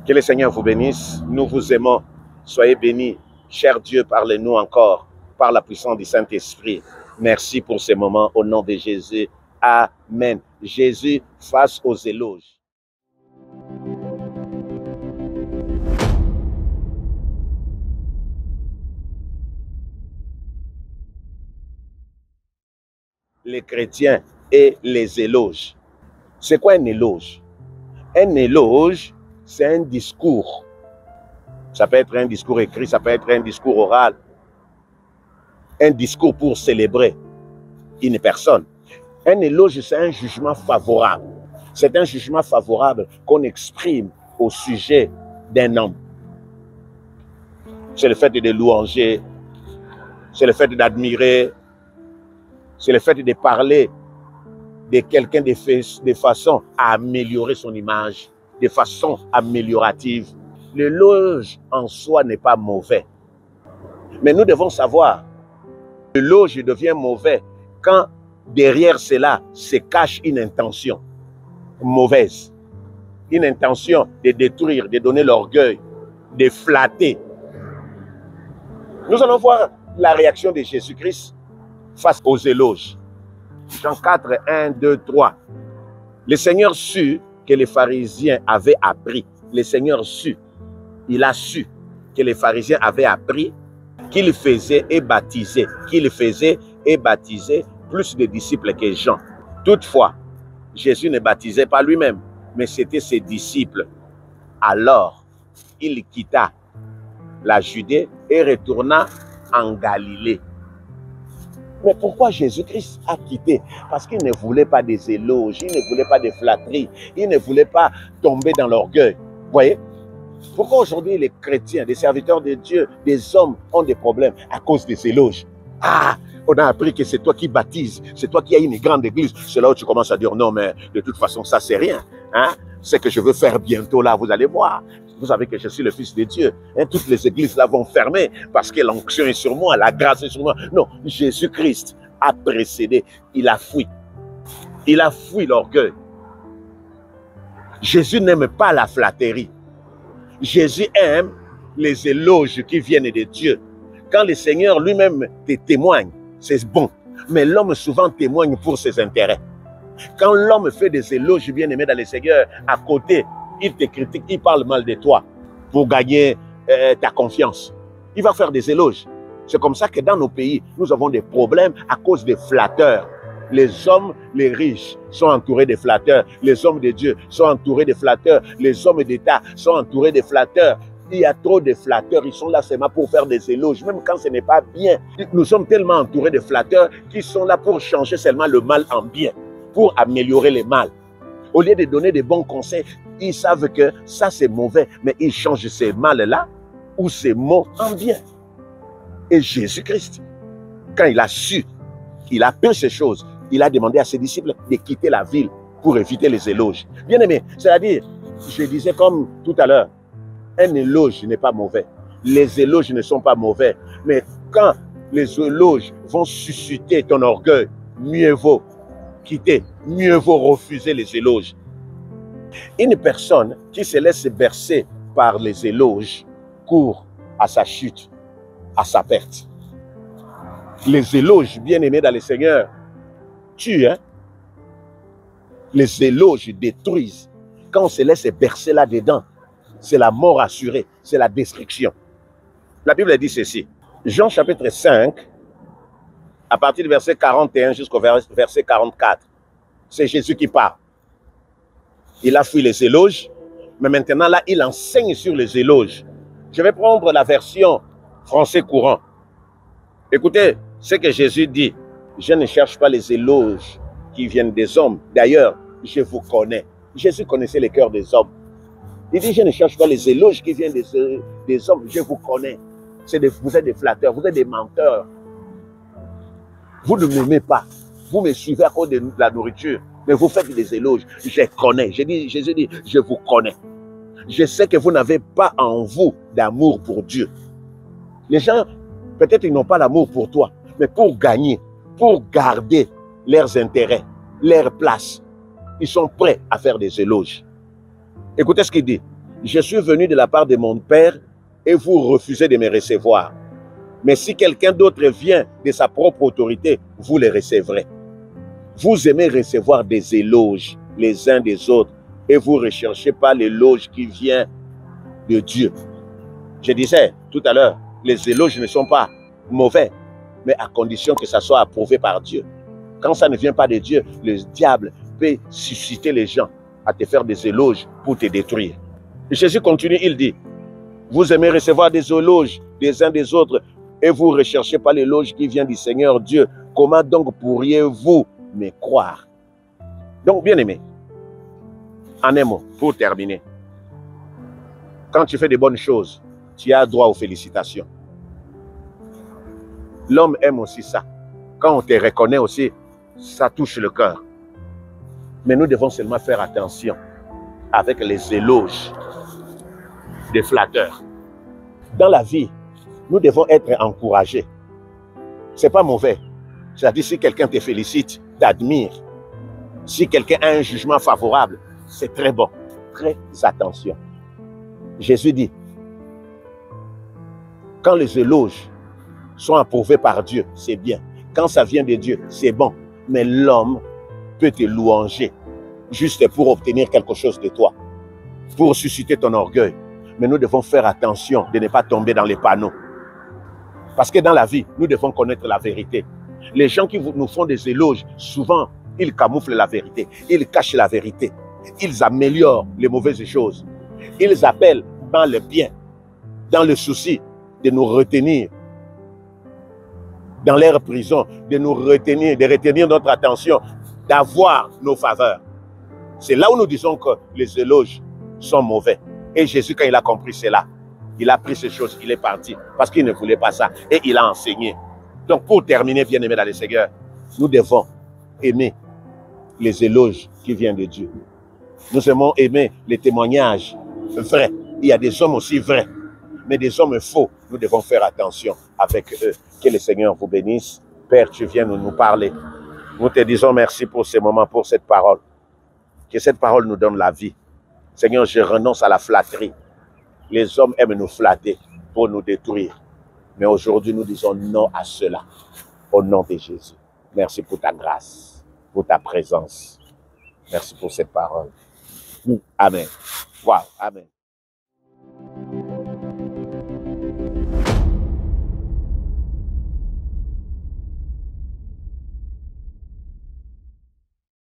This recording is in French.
Que le Seigneur vous bénisse. Nous vous aimons. Soyez bénis. Cher Dieu, parlez-nous encore par la puissance du Saint-Esprit. Merci pour ces moments au nom de Jésus. Amen. Jésus face aux éloges. Les chrétiens et les éloges. C'est quoi un éloge? Un éloge, c'est un discours. Ça peut être un discours écrit, ça peut être un discours oral. Un discours pour célébrer une personne. Un éloge, c'est un jugement favorable. C'est un jugement favorable qu'on exprime au sujet d'un homme. C'est le fait de louanger, c'est le fait d'admirer, c'est le fait de parler de quelqu'un de façon à améliorer son image, de façon améliorative. L'éloge en soi n'est pas mauvais. Mais nous devons savoir, l'éloge devient mauvais quand derrière cela se cache une intention mauvaise. Une intention de détruire, de donner l'orgueil, de flatter. Nous allons voir la réaction de Jésus-Christ face aux éloges. Jean 4, 1, 2, 3. Le Seigneur sut que les pharisiens avaient appris. Le Seigneur sut. Il a su que les pharisiens avaient appris qu'il faisait et baptisait. Qu'il faisait et baptisait plus de disciples que Jean. Toutefois, Jésus ne baptisait pas lui-même, mais c'était ses disciples. Alors, il quitta la Judée et retourna en Galilée. Mais pourquoi Jésus-Christ a quitté? Parce qu'il ne voulait pas des éloges, il ne voulait pas des flatteries, il ne voulait pas tomber dans l'orgueil. Vous voyez? Pourquoi aujourd'hui les chrétiens, des serviteurs de Dieu, des hommes ont des problèmes à cause des éloges? Ah, on a appris que c'est toi qui baptises, c'est toi qui as une grande église. C'est là où tu commences à dire non, mais de toute façon, ça c'est rien. Hein? C'est que je veux faire bientôt là, vous allez voir. Vous savez que je suis le Fils de Dieu. Hein? Toutes les églises là vont fermer parce que l'onction est sur moi, la grâce est sur moi. Non, Jésus-Christ a précédé, il a fui. Il a fui l'orgueil. Jésus n'aime pas la flatterie. Jésus aime les éloges qui viennent de Dieu. Quand le Seigneur lui-même te témoigne, c'est bon. Mais l'homme souvent témoigne pour ses intérêts. Quand l'homme fait des éloges bien-aimés dans le Seigneur, à côté, il te critique, il parle mal de toi pour gagner ta confiance. Il va faire des éloges. C'est comme ça que dans nos pays, nous avons des problèmes à cause des flatteurs. Les hommes, les riches, sont entourés de flatteurs. Les hommes de Dieu sont entourés de flatteurs. Les hommes d'État sont entourés de flatteurs. Il y a trop de flatteurs, ils sont là seulement pour faire des éloges, même quand ce n'est pas bien. Nous sommes tellement entourés de flatteurs qui sont là pour changer seulement le mal en bien, pour améliorer le mal. Au lieu de donner des bons conseils, ils savent que ça c'est mauvais, mais ils changent ces mal-là ou ces mots en bien. Et Jésus-Christ, quand il a su, il a appris ces choses, il a demandé à ses disciples de quitter la ville pour éviter les éloges. Bien aimé, c'est-à-dire, je disais comme tout à l'heure, un éloge n'est pas mauvais. Les éloges ne sont pas mauvais. Mais quand les éloges vont susciter ton orgueil, mieux vaut quitter, mieux vaut refuser les éloges. Une personne qui se laisse bercer par les éloges court à sa chute, à sa perte. Les éloges, bien-aimés dans le Seigneur, tuent. Hein? Les éloges détruisent. Quand on se laisse bercer là-dedans, c'est la mort assurée, c'est la destruction. La Bible dit ceci. Jean chapitre 5, à partir du verset 41 jusqu'au verset 44. C'est Jésus qui parle. Il a fui les éloges, mais maintenant là, il enseigne sur les éloges. Je vais prendre la version français courant. Écoutez ce que Jésus dit. Je ne cherche pas les éloges qui viennent des hommes. D'ailleurs, je vous connais. Jésus connaissait les cœurs des hommes. Il dit, je ne cherche pas les éloges qui viennent des hommes, je vous connais. Vous êtes des flatteurs, vous êtes des menteurs. Vous ne m'aimez pas. Vous me suivez à cause de la nourriture, mais vous faites des éloges. Je connais. Jésus dit, je vous connais. Je sais que vous n'avez pas en vous d'amour pour Dieu. Les gens, peut-être ils n'ont pas l'amour pour toi, mais pour gagner, pour garder leurs intérêts, leur place, ils sont prêts à faire des éloges. Écoutez ce qu'il dit. je suis venu de la part de mon Père et vous refusez de me recevoir. Mais si quelqu'un d'autre vient de sa propre autorité, vous le recevrez. Vous aimez recevoir des éloges les uns des autres et vous ne recherchez pas l'éloge qui vient de Dieu. Je disais tout à l'heure, les éloges ne sont pas mauvais, mais à condition que ça soit approuvé par Dieu. Quand ça ne vient pas de Dieu, le diable peut susciter les gens à te faire des éloges pour te détruire. Et Jésus continue, il dit, vous aimez recevoir des éloges des uns des autres et vous ne recherchez pas l'éloge qui vient du Seigneur Dieu. Comment donc pourriez-vous me croire? Donc, bien aimé, en un mot, pour terminer, quand tu fais de bonnes choses, tu as droit aux félicitations. L'homme aime aussi ça. Quand on te reconnaît aussi, ça touche le cœur. Mais nous devons seulement faire attention avec les éloges des flatteurs. Dans la vie, nous devons être encouragés. Ce n'est pas mauvais. C'est-à-dire, si quelqu'un te félicite, t'admire, si quelqu'un a un jugement favorable, c'est très bon. Très attention. Jésus dit, quand les éloges sont approuvés par Dieu, c'est bien. Quand ça vient de Dieu, c'est bon. Mais l'homme peut te louanger juste pour obtenir quelque chose de toi, pour susciter ton orgueil. Mais nous devons faire attention de ne pas tomber dans les panneaux. Parce que dans la vie, nous devons connaître la vérité. Les gens qui nous font des éloges, souvent, ils camouflent la vérité. Ils cachent la vérité. Ils améliorent les mauvaises choses. Ils appellent dans le bien, dans le souci de nous retenir dans leur prison, de nous retenir, de retenir notre attention, d'avoir nos faveurs. C'est là où nous disons que les éloges sont mauvais. Et Jésus, quand il a compris cela, il a pris ces choses, il est parti, parce qu'il ne voulait pas ça, et il a enseigné. Donc, pour terminer, bien-aimés dans le Seigneur, nous devons aimer les éloges qui viennent de Dieu. Nous aimons aimer les témoignages vrais. Il y a des hommes aussi vrais, mais des hommes faux. Nous devons faire attention avec eux. Que le Seigneur vous bénisse. Père, tu viens nous parler. Nous te disons merci pour ce moment, pour cette parole. Que cette parole nous donne la vie. Seigneur, je renonce à la flatterie. Les hommes aiment nous flatter pour nous détruire. Mais aujourd'hui, nous disons non à cela. Au nom de Jésus. Merci pour ta grâce, pour ta présence. Merci pour cette parole. Amen. Wow. Amen.